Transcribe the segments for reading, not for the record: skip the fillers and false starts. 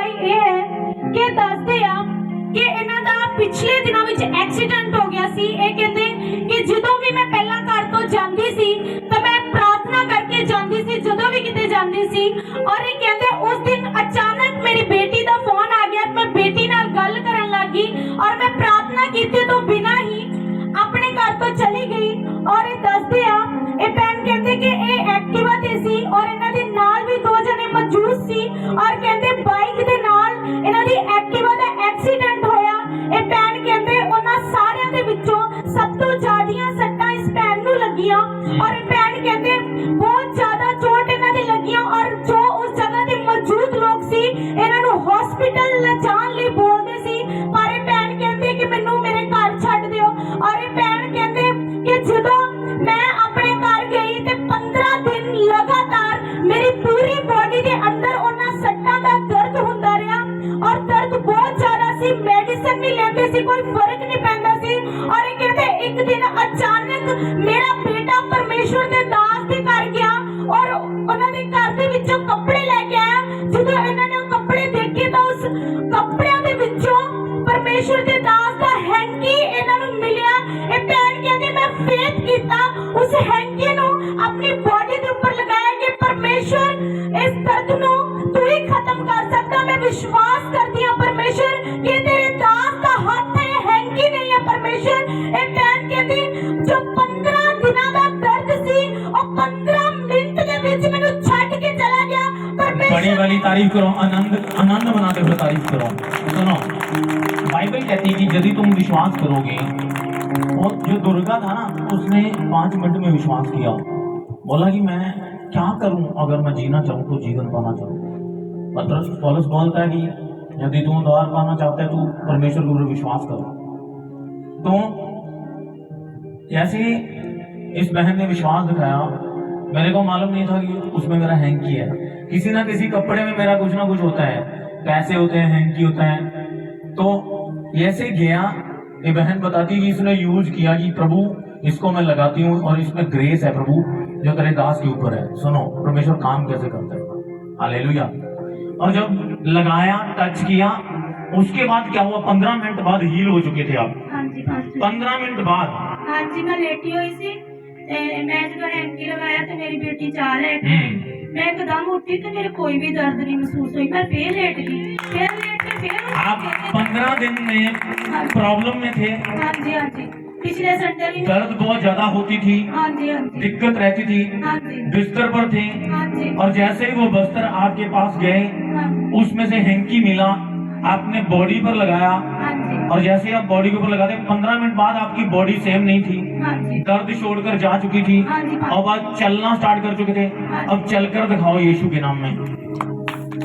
ਇਹ ਹੈ ਕਿ ਦੱਸਦੇ ਆ ਕਿ ਇਹਨਾਂ ਦਾ ਪਿਛਲੇ ਦਿਨਾਂ ਵਿੱਚ ਐਕਸੀਡੈਂਟ ਹੋ ਗਿਆ ਸੀ। ਇਹ ਕਹਿੰਦੇ ਕਿ ਜਦੋਂ ਵੀ ਮੈਂ ਪਹਿਲਾਂ ਘਰ ਤੋਂ ਜਾਂਦੀ ਸੀ ਤਾਂ ਮੈਂ ਪ੍ਰਾਰਥਨਾ ਕਰਕੇ ਜਾਂਦੀ ਸੀ, ਜਦੋਂ ਵੀ ਕਿਤੇ ਜਾਂਦੀ ਸੀ। ਔਰ ਇਹ ਕਹਿੰਦੇ ਉਸ ਦਿਨ ਅਚਾਨਕ ਮੇਰੀ ਬੇਟੀ ਦਾ ਫੋਨ ਆ ਗਿਆ, ਮੈਂ ਬੇਟੀ ਨਾਲ ਗੱਲ ਕਰਨ ਲੱਗੀ ਔਰ ਮੈਂ ਪ੍ਰਾਰਥਨਾ ਕੀਤੇ ਤੋਂ ਬਿਨਾਂ ਹੀ ਆਪਣੇ ਘਰ ਤੋਂ ਚਲੀ ਗਈ। ਔਰ ਇਹ ਦੱਸਦੇ ਆ, ਇਹ ਭੈਣ ਕਹਿੰਦੇ ਕਿ ਇਹ ਐਕਟਿਵਾ ਤੇ ਸੀ ਔਰ ਇਹਨਾਂ ਦੇ ਨਾਲ ਵੀ ਦੋ ਜਣੇ ਮੌਜੂਦ ਸੀ ਔਰ ਕਹਿੰਦੇ ਬਾਈਕ ਦੇ ਨਾਲ ਇਹਨਾਂ ਦੀ ਐਕਟਿਵਾ ਦਾ ਐਕਸੀਡੈਂਟ ਹੋਇਆ। ਇਹ ਭੈਣ ਕਹਿੰਦੇ ਉਹਨਾਂ ਸਾਰਿਆਂ ਦੇ ਵਿੱਚੋਂ ਸਭ ਤੋਂ ਜ਼ਿਆਦੀਆਂ ਸੱਟਾਂ ਇਸ ਭੈਣ ਨੂੰ ਲੱਗੀਆਂ ਔਰ ਇਹ ਭੈਣ ਕਹਿੰਦੇ ਬਹੁਤ ਜ਼ਿਆਦਾ ਚੋਟ ਇਹਨਾਂ ਦੇ ਲੱਗੀਆਂ ਔਰ ਜੋ ਉਸ ਜਗ੍ਹਾ ਤੇ ਮੌਜੂਦ ਲੋਕ ਸੀ ਇਹਨਾਂ ਨੂੰ ਹਸਪੀਟਲ ਲਿਜਾਣ ਲਈ ਬੋਲਦੇ ਸੀ, ਪਰ ਇਹ ਭੈਣ ਕਹਿੰਦੇ ਕਿ ਮੈਨੂੰ ਮੇਰੇ ਘਰ ਛੱਡ ਦਿਓ। ਔਰ ਇਹ ਭੈਣ ਕਹਿੰਦੇ ਕਿ ਜਦੋਂ ਮੈਂ ਆਪਣੇ ਘਰ ਗਈ ਤੇ 15 ਦਿਨ ਲਗਾਤਾਰ ਮੇਰੀ ਪੂਰੀ ਬੋਡੀ ਦੇ ਅੰਦਰ ਉਹਨਾਂ ਸੱਟਾਂ ਦਾ ਦਰਦ ਹੁੰਦਾ ਰਿਹਾ ਔਰ ਦਰਦ ਬਹੁਤ ਜ਼ਿਆਦਾ ਸੀ। ਮੈਡੀਸਨ ਵੀ ਲੈਂਦੇ ਸੀ, ਕੋਈ ਫਰਕ ਨਹੀਂ ਪੈਂਦਾ ਸੀ। ਔਰ ਇਹ ਕਹਿੰਦੇ ਇੱਕ ਦਿਨ ਅਚਾਨਕ ਮੇਰਾ ਬੇਟਾ ਪਰਮੇਸ਼ਵਰ ਦੇ ਦਾਸ ਦੇ ਘਰ ਗਿਆ ਔਰ ਉਹਨਾਂ ਦੇ ਘਰ ਦੇ ਵਿੱਚੋਂ ਕੱਪੜੇ ਲੈ ਕੇ ਆਇਆ। ਜਦੋਂ ਇਹਨਾਂ ਨੇ ਉਹ ਕੱਪੜੇ ਦੇਖੇ ਤਾਂ ਉਸ ਕੱਪੜਿਆਂ ਦੇ ਵਿੱਚੋਂ ਪਰਮੇਸ਼ਵਰ ਦੇ ਦਾਸ ਦਾ ਹੈਂਕੀ ਇਹਨਾਂ ਨੂੰ ਮਿਲਿਆ। ਇਹ ਭੈਣ ਕਹਿੰਦੇ ਮੈਂ ਫੇਥ ਕੀਤਾ, ਉਸ ਹੈਂਕੀ ਨੂੰ ਆਪਣੀ ਬੋਡੀ ਦੇ ਉੱਪਰ ਲਗਾਇਆ ਕਿ ਪਰਮੇਸ਼ਵਰ ਇਸ ਦਰਦ ਨੂੰ ਤੂੰ ਹੀ ਖਤਮ ਕਰ ਸਕਦਾ। ਮੈਂ ਵਿਸ਼ਵਾਸ ਕਰਦੀ ਹਾਂ ਪਰਮੇਸ਼ਵਰ ਕਿ ਤੇਰੇ ਦਾਸ ਦਾ ਹੱਥ ਹੈ, ਹੈਂਕੀ नहीं है परमेश्वर। एक भैन कहती जो 15 दिनों का दर्द सी और 15 मिनट के बीच मैंने छੱਡ के चला गया। परमेश्वर बड़ी वाली तारीफ करो, आनंद मनाते हुए तारीफ करो। सुनो, बाइबल कहती है कि यदि तुम विश्वास करोगे, और जो दुर्गा था ना उसने 5 मिनट में विश्वास किया, बोला कि मैं क्या करूं अगर मैं जीना चाहूं तो जीवन पाना चाहूं। पतरस पौलुस बोलता है कि यदि तुम उद्धार पाना चाहते हैं तो परमेश्वर के ऊपर विश्वास करो। तो जैसे इस बहन ने विश्वास दिखाया, मेरे को मालूम नहीं था कि उसमें मेरा हैंकी है। किसी ना किसी कपड़े में मेरा कुछ ना कुछ होता है, पैसे होते हैं, हैंकी होता है। तो ऐसे गया, ये बहन बताती है कि इसने यूज किया कि प्रभु इसको मैं लगाती हूँ और इसमें ग्रेस है प्रभु जो तेरे दास के ऊपर है। सुनो परमेश्वर काम कैसे करता है, हालेलुया। और जब लगाया, टच किया, उसके बाद क्या हुआ, 15 मिनट बाद हील हो चुके थे आप। हाँ जी, 15 मिनट बाद हाँ जी मैं लेटी हुई सी ते मैं जो हैंकी लगाया तो मेरी बेटी चाल है, मैं एकदम उठी तो मेरे कोई भी दर्द नहीं महसूस हुई। मैं फिर लेट गई, फिर आप 15 दिन में प्रॉब्लम में थे। हाँ जी, हाँ जी, पिछले संडे भी दर्द बहुत ज्यादा होती थी, हाँ जी, हाँ जी, दिक्कत रहती थी, हाँ जी, बिस्तर पर थे। हाँ जी, और जैसे ही वो बिस्तर आपके पास गए, हाँ उसमें से हैंकी मिला, आपने बॉडी पर लगाया, हाँ जी, और जैसे आप बॉडी के ऊपर लगाते 15 मिनट बाद आपकी बॉडी सेम नहीं थी, हाँ जी, दर्द छोड़कर जा चुकी थी। हाँ जी, अब आप चलना स्टार्ट कर चुके थे। अब चलकर दिखाओ यीशु के नाम में।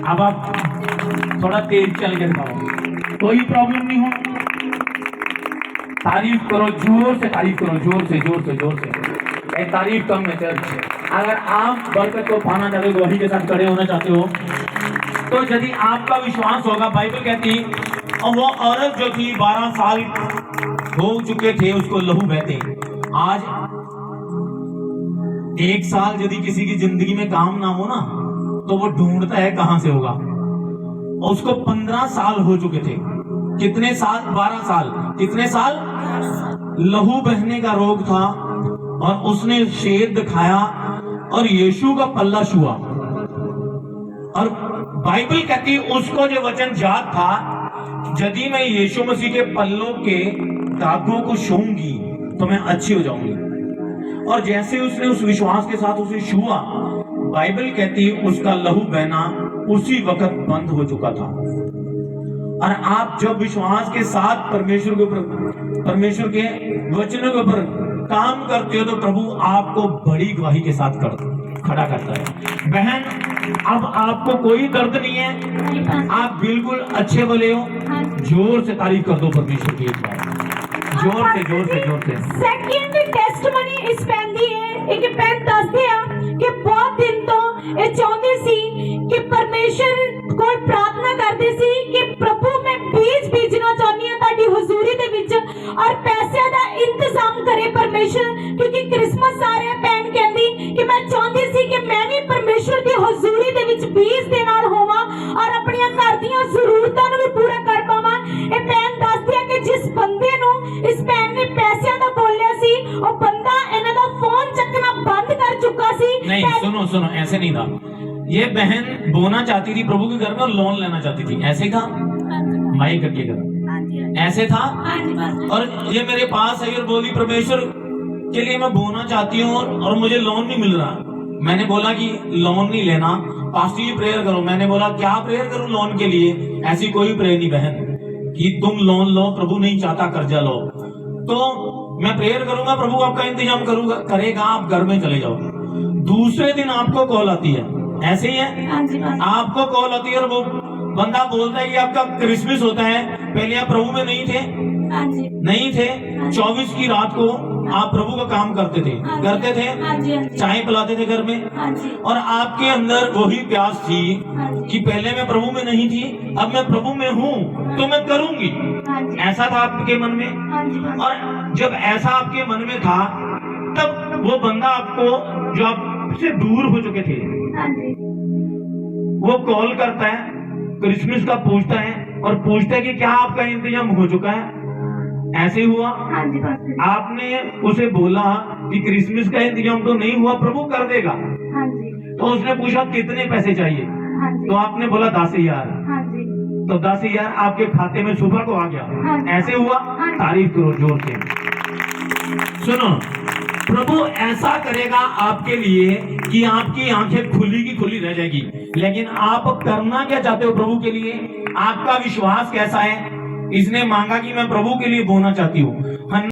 अब आप थोड़ा तेज चल के दिखाओ, कोई प्रॉब्लम नहीं हो। तारीफ करो, जोर से तारीफ करो, जोर से जोर से जोर से। एक तारीफ कम है चर्च। अगर आप बरकत को पाना चाहते हो, गवाही के साथ खड़े होना चाहते हो, तो यदि आपका विश्वास होगा, बाइबल कहती और वो औरत जो थी 12 साल हो चुके थे उसको लहू बहते, आज 1 साल यदि किसी की जिंदगी में काम ना हो ना तो वो ढूंढता है कहां से होगा। और उसको 15 साल हो चुके थे। कितने साल? 12 साल। कितने साल? लहू बहने का रोग था और उसने शेर दिखाया और यीशु का पल्ला छुआ। और बाइबल कहती उसको जो वचन याद था, यदि मैं यीशु मसीह के पल्लों के दागों को छूंगी तो मैं अच्छी हो जाऊंगी। और जैसे उसने उस विश्वास के साथ उसे छुआ, बाइबल कहती उसका लहू बहना उसी वक्त बंद हो चुका था। और आप जब विश्वास के साथ परमेश्वर के ऊपर, परमेश्वर के वचनों के ऊपर काम करते हो तो प्रभु आपको बड़ी गवाही के साथ खड़ा करता है। बहन, अब आपको कोई दर्द नहीं है, आप बिल्कुल अच्छे भले हो। जोर से तारीफ कर दो परमेश्वर की एक बार, जोर से जोर से जोर से। सेकंड टेस्टमनी इस पैन दी है, एक पैन दसदे आ कि बहुत दिन तो ਇਹ ਚਾਹੁੰਦੇ ਸੀ ਕਿ ਪਰਮੇਸ਼ਰ ਕੋਲ ਪ੍ਰਾਰਥਨਾ ਕਰਦੇ ਸੀ ਕਿ ਪ੍ਰਭੂ ਮੈਂ ਬੀਜ ਬੀਜਣਾ ਚਾਹੁੰਦੀ ਹਾਂ ਤੁਹਾਡੀ ਹਜ਼ੂਰੀ ਦੇ ਵਿੱਚ ਔਰ ਪੈਸਿਆਂ ਦਾ ਇੰਤਜ਼ਾਮ ਕਰੇ ਪਰਮੇਸ਼ਰ, ਕਿਉਂਕਿ ਕ੍ਰਿਸਮਸ ਆ ਰਿਹਾ। ਭੈਣ ਕਹਿੰਦੀ ਕਿ ਮੈਂ ਚਾਹੁੰਦੀ ਸੀ ਕਿ ਮੈਂ ਵੀ ਪਰਮੇਸ਼ਰ ਦੀ ਹਜ਼ੂਰੀ ਦੇ ਵਿੱਚ ਬੀਜ ਦੇ ਨਾਲ ਹੋਵਾਂ ਔਰ ਆਪਣੀਆਂ ਘਰ ਦੀਆਂ ਦੀਆਂ ਜ਼ਰੂਰਤਾਂ ਨੂੰ ਵੀ ਪੂਰਾ ਕਰ ਪਾਵਾਂ। ਇਹ ਭੈਣ ਦੱਸਦੀ ਹੈ ਕਿ ਜਿਸ ਬੰਦੇ ਨੂੰ ਇਸ ਭੈਣ ਨੇ ਪੈਸਿਆਂ ਦਾ ਬੋਲਿਆ ਸੀ, ਉਹ ਬੰਦਾ ਇਹਨਾਂ ਦਾ ਫੋਨ ਚੱਕਣਾ ਬੰਦ ਕਰ ਚੁੱਕਾ ਸੀ। नहीं सुनो सुनो, ऐसे नहीं था। ये बहन बोना चाहती थी प्रभु के घर में और लोन लेना चाहती थी, ऐसे था माई करके कर ऐसे था। और ये मेरे पास आई और बोली परमेश्वर के लिए मैं बोना चाहती हूँ और मुझे लोन नहीं मिल रहा। मैंने बोला कि लोन नहीं लेना, पास्टर जी प्रेयर करो। मैंने बोला क्या प्रेयर करूं लोन के लिए? ऐसी कोई प्रेयर नहीं बहन कि तुम लोन लो, प्रभु नहीं चाहता कर्जा लो। तो मैं प्रेयर करूंगा, प्रभु आपका इंतजाम करूंगा, करेगा, आप घर में चले जाओ। दूसरे दिन आपको कॉल आती है, ऐसे ही है, आपको कॉल आती है और वो बंदा बोलता है कि आपका क्रिसमस होता है, पहले आप प्रभु में नहीं थे, नहीं थे। 24 की रात को आप प्रभु का काम करते थे, चाय पिलाते थे घर में, और आपके अंदर वही प्यास थी कि पहले मैं प्रभु में नहीं थी, अब मैं प्रभु में हूँ तो मैं करूंगी। ऐसा था आपके मन में। और जब ऐसा आपके मन में था तब वो बंदा आपको जो आपसे दूर हो चुके थे वो कॉल करता है, क्रिसमस का पूछता है और पूछता है कि क्या आपका इंतजाम हो चुका है? ऐसे हुआ। आपने उसे बोला कि क्रिसमस का इंतजाम तो नहीं हुआ, प्रभु कर देगा। तो उसने पूछा कितने पैसे चाहिए? तो आपने बोला 10,000। तो 10,000 आपके खाते में सुबह को आ गया। ऐसे हुआ। तारीफ करो जोर से। सुनो, प्रभु ऐसा करेगा आपके लिए कि आपकी आंखें खुली की खुली रह जाएगी। लेकिन आप करना क्या चाहते हो प्रभु के लिए? आपका विश्वास कैसा है? इसने मांगा कि मैं प्रभु के लिए बोना चाहती हूँ,